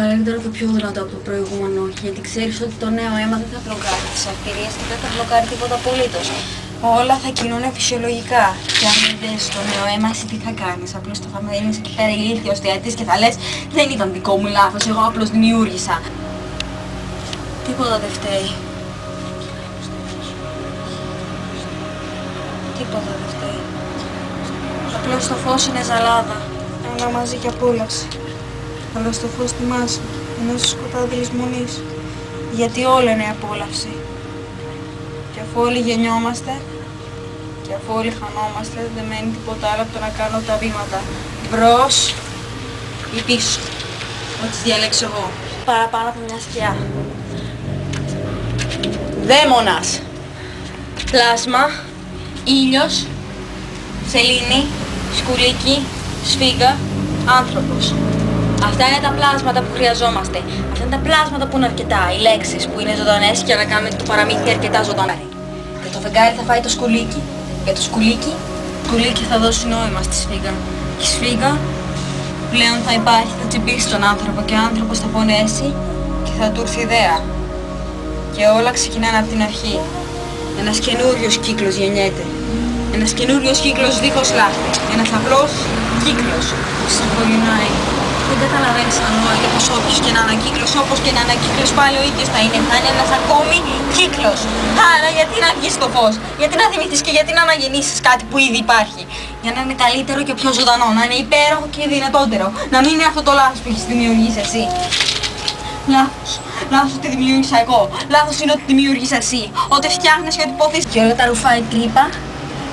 Καλύτερα το πιο δυνατό από το προηγούμενο, γιατί ξέρεις ότι το νέο αίμα δεν θα μπλοκάρει τις αρτηρίες και δεν θα μπλοκάρει τίποτα απολύτως. Όλα θα κινούν φυσιολογικά. Και αν δεν δεις το νέο αίμα, εσύ τι θα κάνεις? Απλώς θα μείνεις εκεί πέρα ηλίθιος θεατής και θα λες δεν ήταν δικό μου λάθος, εγώ απλώς δημιούργησα. Τίποτα δεν φταίει. Τίποτα δεν φταίει. Απλώς το φως είναι ζαλάδα. Όλα μαζί και απόλαυση. Αλλά στο φως τιμάσαι, ενώ στο σκοτάδι λησμονείς. Γιατί όλα είναι απόλαυση. Και αφού όλοι γεννιόμαστε, και αφού όλοι χανόμαστε, δεν μένει τίποτα άλλο από το να κάνω τα βήματα μπρος ή πίσω. Ό,τι διαλέξω εγώ. Παραπάνω από μια σκιά. Δαίμονας. Πλάσμα. Ήλιος. Σελήνη. Σκουλίκι. Σφίγγα. Άνθρωπος. Αυτά είναι τα πλάσματα που χρειαζόμαστε. Αυτά είναι τα πλάσματα που είναι αρκετά. Οι λέξεις που είναι ζωντανές για να κάνουμε το παραμύθι αρκετά ζωντανό. Για το φεγγάρι θα φάει το σκουλίκι. Για το σκουλίκι θα δώσει νόημα στη σφίγγα. Και η σφίγγα πλέον θα υπάρχει, θα τσιμπήσει τον άνθρωπο και ο άνθρωπος θα πονέσει και θα του έρθει ιδέα. Και όλα ξεκινάνε από την αρχή. Ένας καινούριος κύκλος γεννιέται. Ένας καινούριος κύκλος δίχως λάθη. Ένας απλός κύκλος που συγχωρινάει. Δεν καταλαβαίνεις ανόητα πως όποιος και να ανακύκλος, όπως και να ανακύκλος πάλι ο ίδιος θα είναι ένας ακόμη κύκλος. Άρα γιατί να βγεις στο φως, γιατί να θυμηθείς και γιατί να αναγεννήσεις κάτι που ήδη υπάρχει? Για να είναι καλύτερο και πιο ζωντανό, να είναι υπέροχο και δυνατότερο. Να μην είναι αυτό το λάθος που έχεις δημιουργήσει εσύ. Λάθος. Λάθος ότι δημιούργησα εγώ. Λάθος είναι ότι δημιούργησα εσύ. Ότι φτιάχνεις και ότι υποθείς. Και όλα τα ρουφάει τρύπα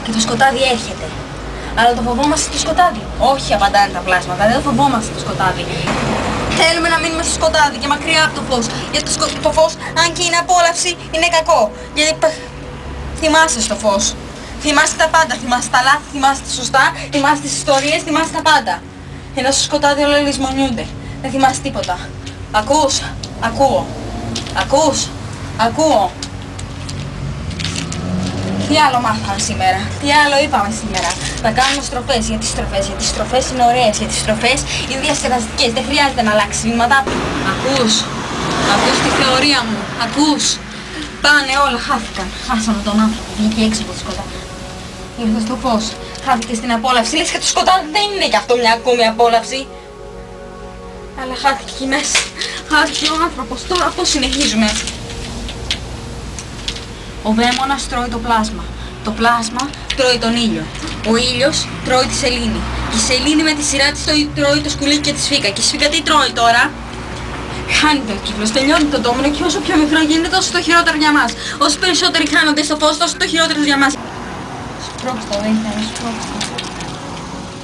και το σκοτάδι έρχεται. Αλλά το φοβόμαστε στο σκοτάδι. Όχι, απαντάνε τα πλάσματα, δεν το φοβόμαστε το σκοτάδι. Θέλουμε να μείνουμε στο σκοτάδι και μακριά από το φως. Γιατί το φως, αν και είναι απόλαυση, είναι κακό. Γιατί θυμάσαι στο φως. Θυμάσαι τα πάντα. Θυμάσαι τα λάθη, θυμάσαι τα σωστά, θυμάσαι τις ιστορίες, θυμάσαι τα πάντα. Ενώ στο σκοτάδι όλα λησμονιούνται. Δεν θυμάσαι τίποτα. Ακούς? Ακούω. Ακούς? Ακούω. Τι άλλο μάθαμε σήμερα, τι άλλο είπαμε σήμερα? Να κάνουμε στροφές. Γιατί στροφές? Γιατί στροφές είναι ωραίες, γιατί στροφές είναι διασκεδαστικές, δεν χρειάζεται να αλλάξει βήματα. Ακούς? Ακούς τη θεωρία μου? Ακούς? Πάνε όλα, χάθηκαν. Χάσαμε τον άνθρωπο, βγήκε έξω από το σκοτάδι. Ήρθε στο φως, χάθηκε στην απόλαυση. Λες και το σκοτάδι δεν είναι κι αυτό μια ακόμη απόλαυση. Αλλά χάθηκε εκεί μέσα. Χάθηκε ο άνθρωπος. Τώρα πώς συνεχίζουμε? Ο δαίμονας τρώει το πλάσμα. Το πλάσμα τρώει τον ήλιο. Ο ήλιος τρώει τη σελήνη. Η σελήνη με τη σειρά της τρώει το σκουλίκι και τη σφίγγα. Και η σφίγγα τι τρώει τώρα? Χάνεται ο κύκλος, τελειώνει το ντόμινο και όσο πιο μικρό γίνεται τόσο το χειρότερο για μας. Όσο περισσότεροι χάνονται στο φως, τόσο το χειρότερο για μας. Σπρώξτε, δεν ήθελα, σπρώξτε.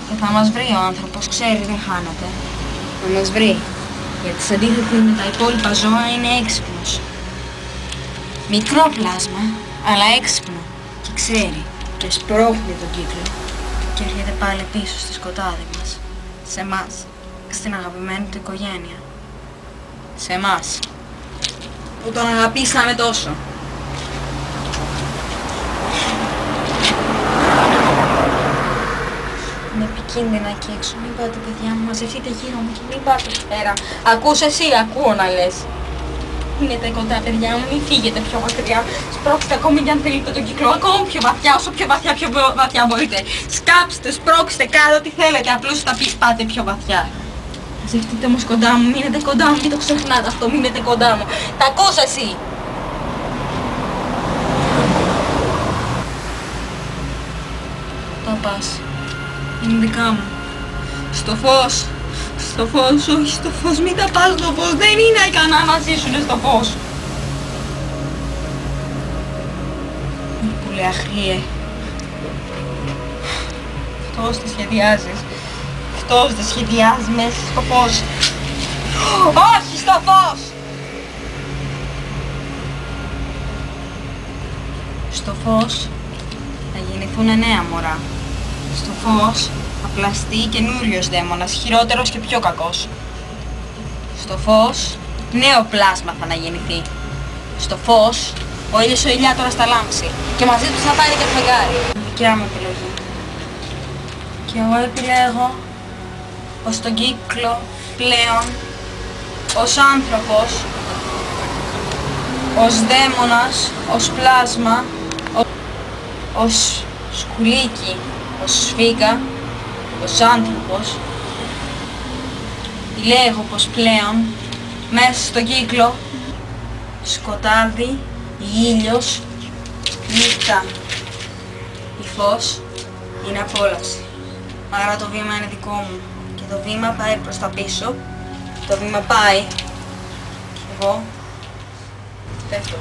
Και θα μας βρει ο άνθρωπος, ξέρει, δεν χάνεται. Θα μας βρει. Γιατί σε αντίθεση με τα υπόλοιπα ζώα είναι έξυπνος. Μικρό πλάσμα, αλλά έξυπνο και ξέρει και σπρώχνει τον κύκλο και έρχεται πάλι πίσω στο σκοτάδι μας, σε εμάς, στην αγαπημένη του οικογένεια, σε εμάς που τον αγαπήσαμε τόσο. Είναι επικίνδυνα εκεί έξω, μην πάτε παιδιά μου, μαζευτείτε γύρω μου και μην πάτε εκεί πέρα. Ακούς εσύ, ακούω να λες. Μείνετε κοντά παιδιά μου, μην φύγετε πιο μακριά. Σπρώξτε ακόμη κι αν θέλετε τον κύκλο, ακόμη πιο βαθιά, όσο πιο βαθιά μπορείτε. Σκάψτε, σπρώξτε, κάντε ό,τι θέλετε, απλώς θα πάτε πιο βαθιά. Μαζευτείτε όμως κοντά μου, μείνετε κοντά μου, μην το ξεχνάτε αυτό, μείνετε κοντά μου. Τα ακούς εσύ? Το πας. Είναι δικά μου. Στο φως. Στο φως, όχι στο φως, μην τα πας στο φως, δεν είναι ικανά να ζήσουν στο φως. Πολύ αχρίε. Αυτός τη σχεδιάζεις. Αυτός τη σχεδιάζει μέσα στο φως. Όχι στο φως! Στο φως θα γεννηθούν νέα μωρά. Στο φως θα πλαστεί καινούριος δαίμονας, χειρότερος και πιο κακός. Στο φως, νέο πλάσμα θα αναγεννηθεί. Στο φως, ο ήλιος ο ηλιάτορας θα λάμψει και μαζί τους θα πάρει και το φεγγάρι. Δικιά μου επιλογή. Και εγώ επιλέγω πως τον κύκλο πλέον ως άνθρωπος, ως δαίμονας, ως πλάσμα, ως σκουλίκι, ως σφίγγα, ως άνθρωπος. Λέγω πως πλέον μέσα στον κύκλο σκοτάδι, ήλιος, νύχτα, η φως είναι απόλαυση. Άρα το βήμα είναι δικό μου και το βήμα πάει προς τα πίσω, το βήμα πάει και εγώ πέφτω.